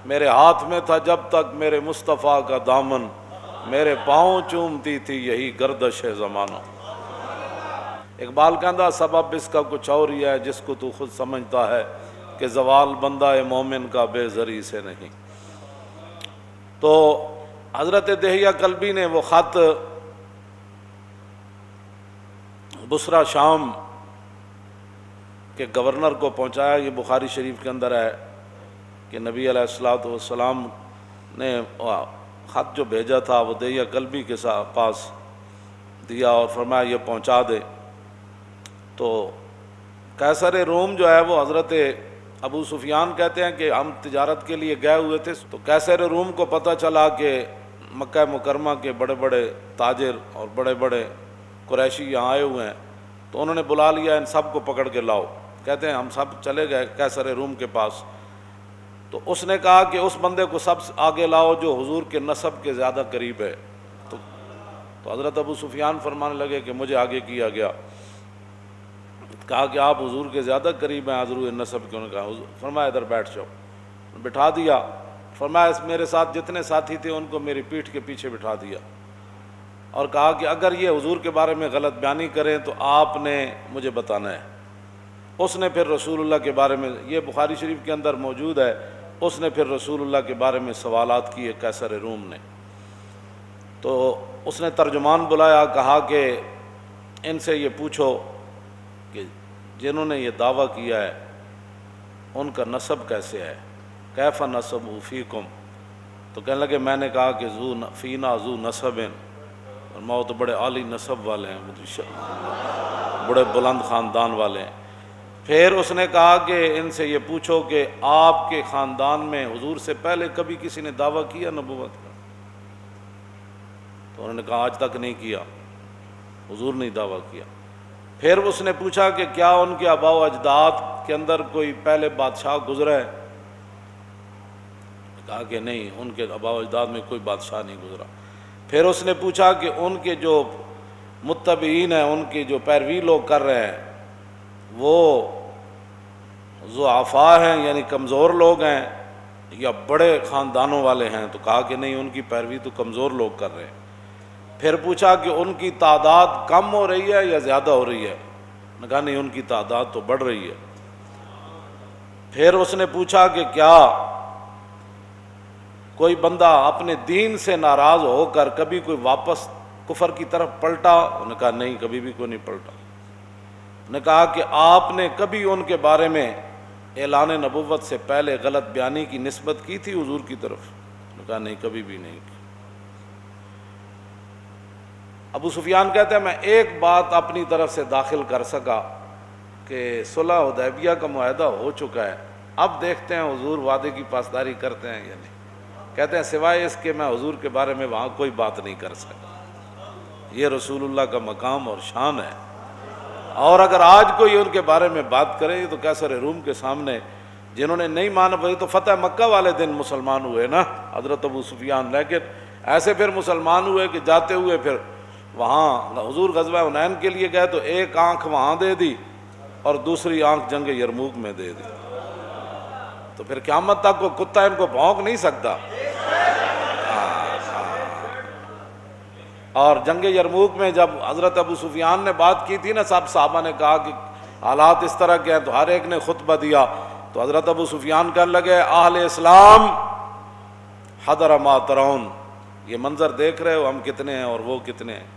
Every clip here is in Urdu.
میرے ہاتھ میں تھا جب تک میرے مصطفیٰ کا دامن، میرے پاؤں چومتی تھی یہی گردش زمانہ۔ اقبال کہندا سبب اس کا کچھ اور ہی ہے جس کو تو خود سمجھتا ہے کہ زوال بندہ مومن کا بے زری سے نہیں۔ تو حضرت دہیہ کلبی نے وہ خط بصرہ شام کے گورنر کو پہنچایا۔ یہ بخاری شریف کے اندر ہے کہ نبی علیہ الصلوۃ والسلام نے خط جو بھیجا تھا وہ دہیہ کلبی کے پاس دیا اور فرمایا یہ پہنچا دے۔ تو قیصر روم جو ہے وہ حضرت ابو سفیان کہتے ہیں کہ ہم تجارت کے لیے گئے ہوئے تھے، تو قیصر روم کو پتہ چلا کہ مکہ مکرمہ کے بڑے بڑے تاجر اور بڑے بڑے قریشی یہاں آئے ہوئے ہیں، تو انہوں نے بلا لیا ان سب کو پکڑ کے لاؤ۔ کہتے ہیں ہم سب چلے گئے قیصر روم کے پاس، تو اس نے کہا کہ اس بندے کو سب سے آگے لاؤ جو حضور کے نسب کے زیادہ قریب ہے۔ تو حضرت ابو سفیان فرمانے لگے کہ مجھے آگے کیا گیا۔ کہا کہ آپ حضور کے زیادہ قریب ہیں حضور نسب کے؟ انہوں نے کہا فرمایا ادھر بیٹھ جاؤ۔ بٹھا دیا۔ فرمایا میرے ساتھ جتنے ساتھی تھے ان کو میری پیٹھ کے پیچھے بٹھا دیا اور کہا کہ اگر یہ حضور کے بارے میں غلط بیانی کریں تو آپ نے مجھے بتانا ہے۔ اس نے پھر رسول اللہ کے بارے میں، یہ بخاری شریف کے اندر موجود ہے، اس نے پھر رسول اللہ کے بارے میں سوالات کیے قیصر روم نے۔ تو اس نے ترجمان بلایا، کہا کہ ان سے یہ پوچھو کہ جنہوں نے یہ دعویٰ کیا ہے ان کا نسب کیسے ہے، کیف نسب فیکم؟ تو کہنے لگے میں نے کہا کہ فینا ذو نسب، اور تو بڑے عالی نسب والے ہیں، بڑے بلند خاندان والے ہیں۔ پھر اس نے کہا کہ ان سے یہ پوچھو کہ آپ کے خاندان میں حضور سے پہلے کبھی کسی نے دعویٰ کیا نبوت کا؟ تو انہوں نے کہا آج تک نہیں کیا، حضور نے دعویٰ کیا۔ پھر اس نے پوچھا کہ کیا ان کے آباء و اجداد کے اندر کوئی پہلے بادشاہ گزرا ہے؟ کہا کہ نہیں، ان کے آباء و اجداد میں کوئی بادشاہ نہیں گزرا۔ پھر اس نے پوچھا کہ ان کے جو متبعین ہیں، ان کی جو پیروی لوگ کر رہے ہیں، وہ ضعفاء ہیں یعنی کمزور لوگ ہیں یا بڑے خاندانوں والے ہیں؟ تو کہا کہ نہیں، ان کی پیروی تو کمزور لوگ کر رہے ہیں۔ پھر پوچھا کہ ان کی تعداد کم ہو رہی ہے یا زیادہ ہو رہی ہے؟ نے کہا نہیں، ان کی تعداد تو بڑھ رہی ہے۔ پھر اس نے پوچھا کہ کیا کوئی بندہ اپنے دین سے ناراض ہو کر کبھی کوئی واپس کفر کی طرف پلٹا؟ انہوں نے کہا نہیں، کبھی بھی کوئی نہیں پلٹا۔ نے کہا کہ آپ نے کبھی ان کے بارے میں اعلان نبوت سے پہلے غلط بیانی کی نسبت کی تھی حضور کی طرف؟ نے کہا نہیں، کبھی بھی نہیں کی۔ ابو سفیان کہتے ہیں میں ایک بات اپنی طرف سے داخل کر سکا کہ صلح حدیبیہ کا معاہدہ ہو چکا ہے، اب دیکھتے ہیں حضور وعدے کی پاسداری کرتے ہیں یا نہیں۔ کہتے ہیں سوائے اس کے میں حضور کے بارے میں وہاں کوئی بات نہیں کر سکا۔ یہ رسول اللہ کا مقام اور شان ہے، اور اگر آج کوئی ان کے بارے میں بات کرے تو قیصر روم کے سامنے جنہوں نے نہیں مانا، وہی تو فتح مکہ والے دن مسلمان ہوئے نا حضرت ابو سفیان، لیکن ایسے پھر مسلمان ہوئے کہ جاتے ہوئے پھر وہاں حضور غزوہ حنین کے لیے گئے تو ایک آنکھ وہاں دے دی اور دوسری آنکھ جنگ یرموک میں دے دی، تو پھر قیامت تک کو کتا ان کو بھونک نہیں سکتا۔ اور جنگ یرموک میں جب حضرت ابو سفیان نے بات کی تھی نا، سب صحابہ نے کہا کہ حالات اس طرح کے ہیں، تو ہر ایک نے خطبہ دیا، تو حضرت ابو سفیان کہنے لگے اہل اسلام حضر ما ترون، یہ منظر دیکھ رہے ہو ہم کتنے ہیں اور وہ کتنے ہیں،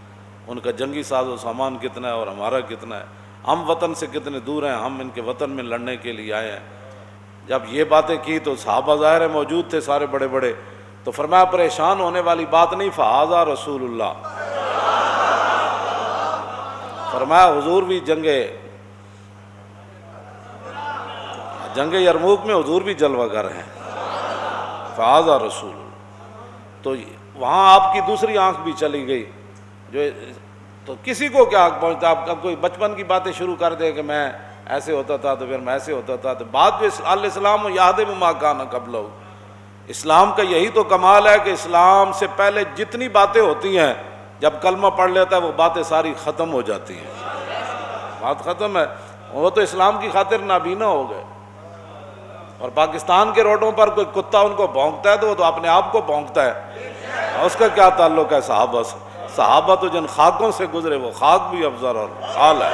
ان کا جنگی ساز و سامان کتنا ہے اور ہمارا کتنا ہے، ہم وطن سے کتنے دور ہیں، ہم ان کے وطن میں لڑنے کے لیے آئے ہیں۔ جب یہ باتیں کی تو صحابہ ظاہر ہے موجود تھے سارے بڑے بڑے، تو فرمایا پریشان ہونے والی بات نہیں، فہذا رسول اللہ، فرمایا حضور بھی جنگ یرموک میں حضور بھی جلوہ گر ہیں، فہذا رسول اللہ۔ تو وہاں آپ کی دوسری آنکھ بھی چلی گئی، جو تو کسی کو کیا حق پہنچتا، آپ کا کوئی بچپن کی باتیں شروع کر دے کہ میں ایسے ہوتا تھا تو پھر میں ایسے ہوتا تھا، تو بعد میں الاسلام یہدم ما کان قبلہ، اسلام کا یہی تو کمال ہے کہ اسلام سے پہلے جتنی باتیں ہوتی ہیں جب کلمہ پڑھ لیتا ہے وہ باتیں ساری ختم ہو جاتی ہیں، بات ختم ہے، وہ تو اسلام کی خاطر نابینا ہو گئے، اور پاکستان کے روڈوں پر کوئی کتا ان کو بھونکتا ہے تو وہ تو اپنے آپ کو بھونکتا ہے، اس کا کیا تعلق ہے صحابہ سے؟ صحابہ تو جن خاکوں سے گزرے وہ خاک بھی افضل اور حال ہے۔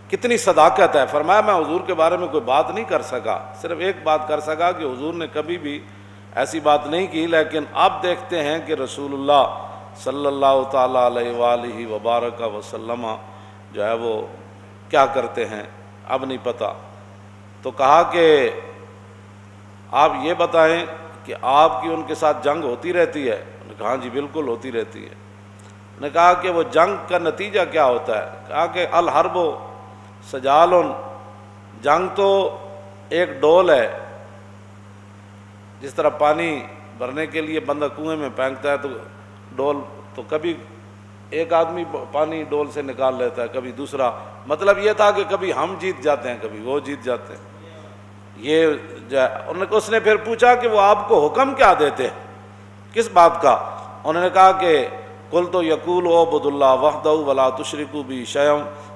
کتنی صداقت ہے۔ فرمایا میں حضور کے بارے میں کوئی بات نہیں کر سکا، صرف ایک بات کر سکا کہ حضور نے کبھی بھی ایسی بات نہیں کی، لیکن اب دیکھتے ہیں کہ رسول اللہ صلی اللہ تعالیٰ علیہ وآلہ وبارک وسلم جو ہے وہ کیا کرتے ہیں اب نہیں پتہ۔ تو کہا کہ آپ یہ بتائیں کہ آپ کی ان کے ساتھ جنگ ہوتی رہتی ہے؟ انہوں نے کہا جی بالکل ہوتی رہتی ہے۔ انہوں نے کہا کہ وہ جنگ کا نتیجہ کیا ہوتا ہے؟ کہا کہ الحرب سجال، جنگ تو ایک ڈول ہے، جس طرح پانی بھرنے کے لیے بندہ کنویں میں پھینکتا ہے تو ڈول، تو کبھی ایک آدمی پانی ڈول سے نکال لیتا ہے، کبھی دوسرا۔ مطلب یہ تھا کہ کبھی ہم جیت جاتے ہیں کبھی وہ جیت جاتے ہیں۔ یہ اس نے پھر پوچھا کہ وہ آپ کو حکم کیا دیتے ہیں، کس بات کا؟ انہوں نے کہا کہ قلت یقول اعبدوا اللہ وحدہ ولا تشرکوا بہ شیئا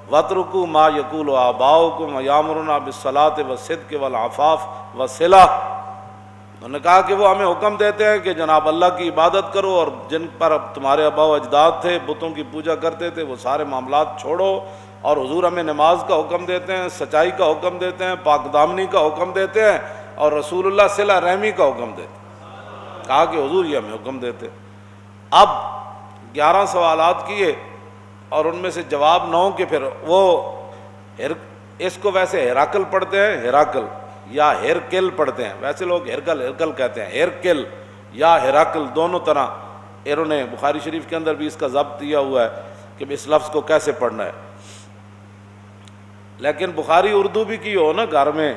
واترکوا ما یقول آباؤکم یامرنا بالصلاۃ والصدق والعفاف والصلہ۔ انہوں نے کہا کہ وہ ہمیں حکم دیتے ہیں کہ جناب اللہ کی عبادت کرو، اور جن پر تمہارے آبا و اجداد تھے بتوں کی پوجا کرتے تھے وہ سارے معاملات چھوڑو، اور حضور ہمیں نماز کا حکم دیتے ہیں، سچائی کا حکم دیتے ہیں، پاک دامنی کا حکم دیتے ہیں، اور رسول اللہ صلہ رحمی کا حکم دیتے ہیں۔ کہا کہ حضور یہ ہمیں حکم دیتے۔ اب 11 سوالات کیے اور ان میں سے جواب 9 کے، پھر وہ اس کو ویسے ہیراکل پڑھتے ہیں، ہیراکل یا ہیرکل پڑھتے ہیں، ویسے لوگ ہیرکل کہتے ہیں، ہیرکل یا ہیراکل دونوں طرح۔ انہوں نے بخاری شریف کے اندر بھی اس کا ضبط دیا ہوا ہے کہ اس لفظ کو کیسے پڑھنا ہے، لیکن بخاری اردو بھی کی ہو نا گھر میں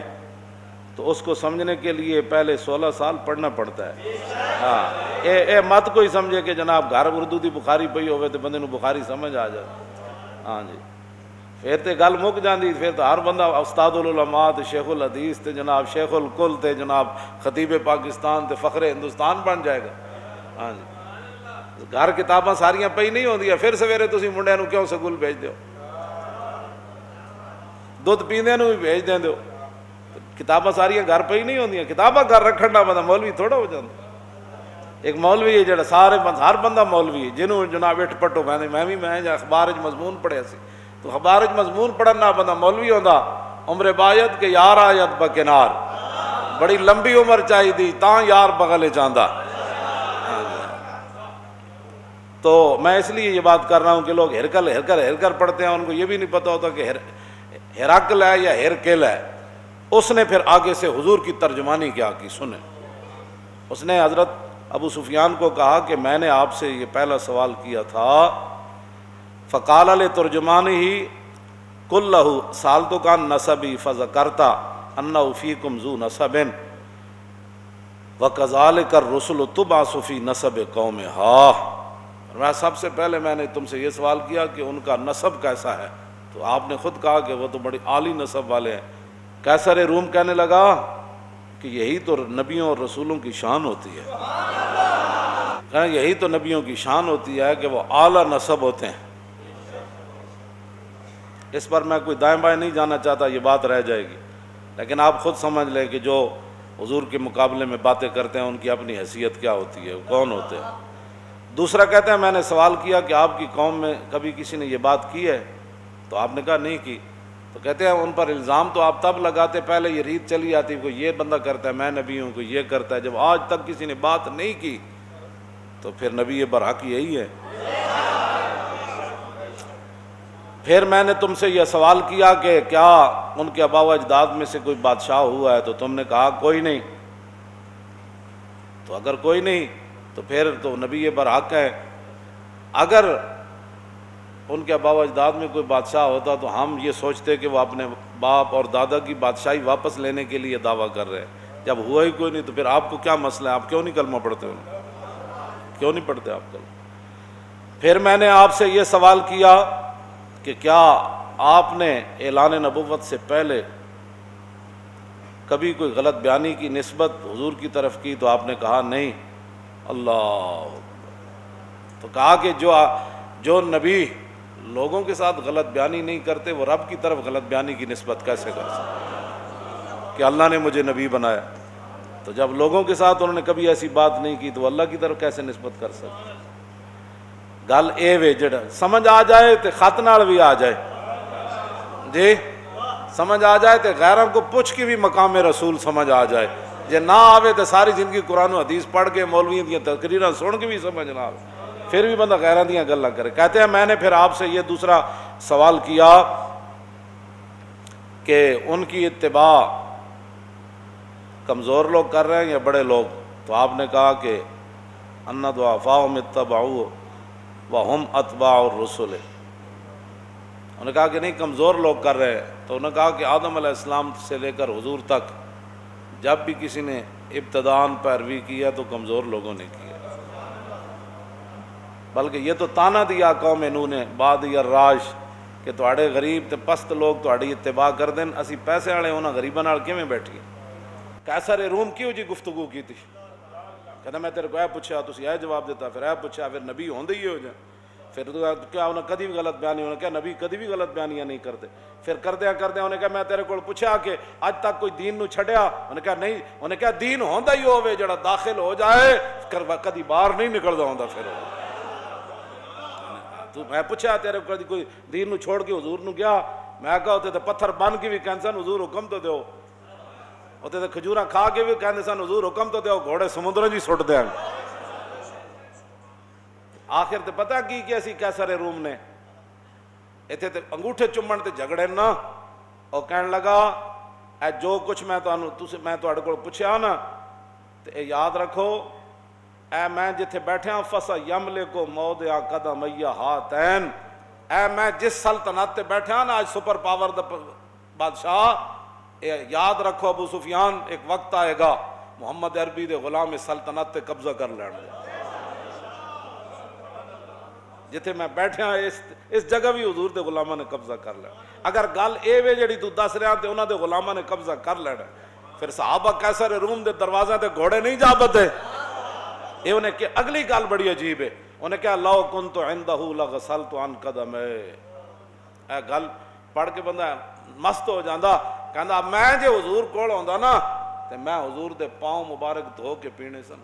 تو اس کو سمجھنے کے لیے پہلے 16 سال پڑھنا پڑتا ہے۔ ہاں اے مت کوئی سمجھے کہ جناب گھر اردو دی بخاری پئی ہوئے تو بندے نو بخاری سمجھ آ جائے، ہاں جی پھر تے گل مک جاندی، پھر تو ہر بندہ استاد العلماء تے شیخ الحدیث تے جناب شیخ الکل تے جناب خطیب پاکستان تے فخر ہندوستان بن جائے گا۔ ہاں جی گھر کتاباں ساریاں پئی نہیں ہوندیاں، پھر سویرے تسی منڈیاں نو کیوں سکول بھیج دیو، دودھ پیندے نو بھی بھیج دیں دیو، کتاباں ساریاں گھر پئی نہیں ہوندیاں، کتاباں گھر رکھن دا بندہ مولوی تھوڑا ہو جاندا۔ ایک مولوی ہے جڑا سارے ہر بندہ مولوی ہے، جنہوں جناب اٹھ پٹو میں اخبار وچ مضمون پڑھیا سی تو اخبار وچ مضمون پڑھن نہ بندہ مولوی ہوندا، عمر باید کہ یار آیت بکنار، بڑی لمبی عمر چاہی دی تاں یار بغل چاہندا۔ تو میں اس لیے یہ بات کر رہا ہوں کہ لوگ ہرکل پڑھتے ہیں، ان کو یہ بھی نہیں پتہ ہوتا کہ ہیراکل ہے یا ہیرکل ہے۔ اس نے پھر آگے سے حضور کی ترجمانی کیا کی سنیں۔ اس نے حضرت ابو سفیان کو کہا کہ میں نے آپ سے یہ پہلا سوال کیا تھا، فقال لترجمانہ قل لہ سألتک عن نسبی فذکرت انہ فیکم ذو نسب وکذالک الرسل تبعث فی نسب قومہا۔ میں سب سے پہلے میں نے تم سے یہ سوال کیا کہ ان کا نسب کیسا ہے، تو آپ نے خود کہا کہ وہ تو بڑی عالی نسب والے ہیں۔ قیصر روم کہنے لگا کہ یہی تو نبیوں اور رسولوں کی شان ہوتی ہے، یہی تو نبیوں کی شان ہوتی ہے کہ وہ اعلیٰ نسب ہوتے ہیں۔ اس پر میں کوئی دائیں بائیں نہیں جانا چاہتا، یہ بات رہ جائے گی، لیکن آپ خود سمجھ لیں کہ جو حضور کے مقابلے میں باتیں کرتے ہیں ان کی اپنی حیثیت کیا ہوتی ہے، وہ کون ہوتے ہیں۔ دوسرا کہتے ہیں میں نے سوال کیا کہ آپ کی قوم میں کبھی کسی نے یہ بات کی ہے، تو آپ نے کہا نہیں کی۔ تو کہتے ہیں ان پر الزام تو آپ تب لگاتے، پہلے یہ ریت چلی آتی کوئی یہ بندہ کرتا ہے میں نبی ہوں، کوئی یہ کرتا ہے، جب آج تک کسی نے بات نہیں کی تو پھر نبی برحق یہی ہے۔ پھر میں نے تم سے یہ سوال کیا کہ کیا ان کے آبا و اجداد میں سے کوئی بادشاہ ہوا ہے، تو تم نے کہا کوئی نہیں۔ تو اگر کوئی نہیں تو پھر تو نبی برحق ہے۔ اگر ان کے آبا و اجداد میں کوئی بادشاہ ہوتا تو ہم یہ سوچتے کہ وہ اپنے باپ اور دادا کی بادشاہی واپس لینے کے لیے دعویٰ کر رہے ہیں۔ جب ہوا ہی کوئی نہیں تو پھر آپ کو کیا مسئلہ ہے، آپ کیوں نہیں کلمہ پڑھتے ہو، کیوں نہیں پڑھتے آپ کلمہ؟ پھر میں نے آپ سے یہ سوال کیا کہ کیا آپ نے اعلان نبوت سے پہلے کبھی کوئی غلط بیانی کی نسبت حضور کی طرف کی، تو آپ نے کہا نہیں۔ اللہ، تو کہا کہ جو نبی لوگوں کے ساتھ غلط بیانی نہیں کرتے وہ رب کی طرف غلط بیانی کی نسبت کیسے کر سکتے؟ کہ اللہ نے مجھے نبی بنایا. تو جب لوگوں کے ساتھ انہوں نے کبھی ایسی بات نہیں کی تو اللہ کی طرف کیسے نسبت کر سکتے؟ گل اے وے جڑا سمجھ آ جائے تو خط نال بھی آ جائے جی، سمجھ آ جائے تو غیروں کو پوچھ کے بھی مقام رسول سمجھ آ جائے. جے نہ آوے تو ساری زندگی قرآن و حدیث پڑھ کے مولویوں دیا تقریراں سن کے بھی سمجھ نہ آوے، پھر بھی بندہ غیراں دیاں گلاں کرے. کہتے ہیں میں نے پھر آپ سے یہ دوسرا سوال کیا کہ ان کی اتباع کمزور لوگ کر رہے ہیں یا بڑے لوگ؟ تو آپ نے کہا کہ ان ضعفاء اتبعوا وهم اتباع الرسل. انہوں نے کہا کہ نہیں کمزور لوگ کر رہے ہیں. تو انہوں نے کہا کہ آدم علیہ السلام سے لے کر حضور تک جب بھی کسی نے ابتداءً پیروی کیا تو کمزور لوگوں نے کیا، بلکہ یہ تو تانا دیا قوم نوح نے بعد الراج کہ تواڈے غریب تے پست لوگ تواڈی اتباع کر دین، اسی پیسے والے انہاں غریباں نال کیویں بیٹھیے؟ قیصر روم کیوں جی گفتگو کی تھی؟ کہتا میں تیرے کو اے پوچھا تسی اے جواب دیتا، پھر اے پوچھا، پھر نبی ہوندے ہی ہو جائے. پھر تو کیا انہیں کدی بھی غلط بیانی، انہوں نے کہا نبی کدی بھی غلط بیانیاں نہیں کرتے. پھر کردیا انہوں نے کہا میں تیرے کو پوچھا کہ اج تک کوئی دین نو چھڑیا؟ انہوں نے کہا نہیں. انہوں نے کہا دین ہوندا ہی ہوے جڑا داخل ہو جائے کدی باہر نہیں نکلدا ہوندا. پھر تو میں پوچھا تیرے کو کدی کوئی دین نو چھوڑ کے حضور نو گیا؟ میں کہا ہوتے تے پتھر بن کے بھی کہندے سن حضور حکم تو دیو، ہوتے تے کھجوراں کھا کے بھی کہندے سن حضور حکم تو دیو، گھوڑے سمندر جی سٹ دیاں. آخر تے پتہ کی کیا سی قیصر روم نے؟ ایتھے تے انگوٹھے چومن تے جھگڑے نا. اور کہن لگا اے جو کچھ میں تواڈے کول پوچھیا نا تے اے یاد رکھو، اے میں جتھے بیٹھا فَسَيَمْلِكُ مَوْضِعَ قَدَمَيَّ هَاتَيْنِ، اے میں جس سلطنت تے بیٹھا نا آج سپر پاور دا بادشاہ، اے یاد رکھو ابو سفیان ایک وقت آئے گا محمد عربی دے غلام سلطنت تے قبضہ کر لین گے. جتھے میں بیٹھا اس جگہ بھی حضور دے غلاماں نے قبضہ کر لینا. اگر گل اے وے جڑی تو دس رہا تے انہاں دے غلاماں نے قبضہ کر لینا، پھر صحابہ قیصر روم دے دروازے تے گھوڑے نہیں جا بدے. یہ انہیں کہ اگلی گل بڑی عجیب ہے. انہیں کہا لو کنت عندہ لغسلت عن قدمے. اے گل پڑھ کے بندہ مست ہو جاندا، کہندا میں جے حضور کول ہوندا نا تے میں حضور دے پاؤں مبارک دھو کے پینے سن.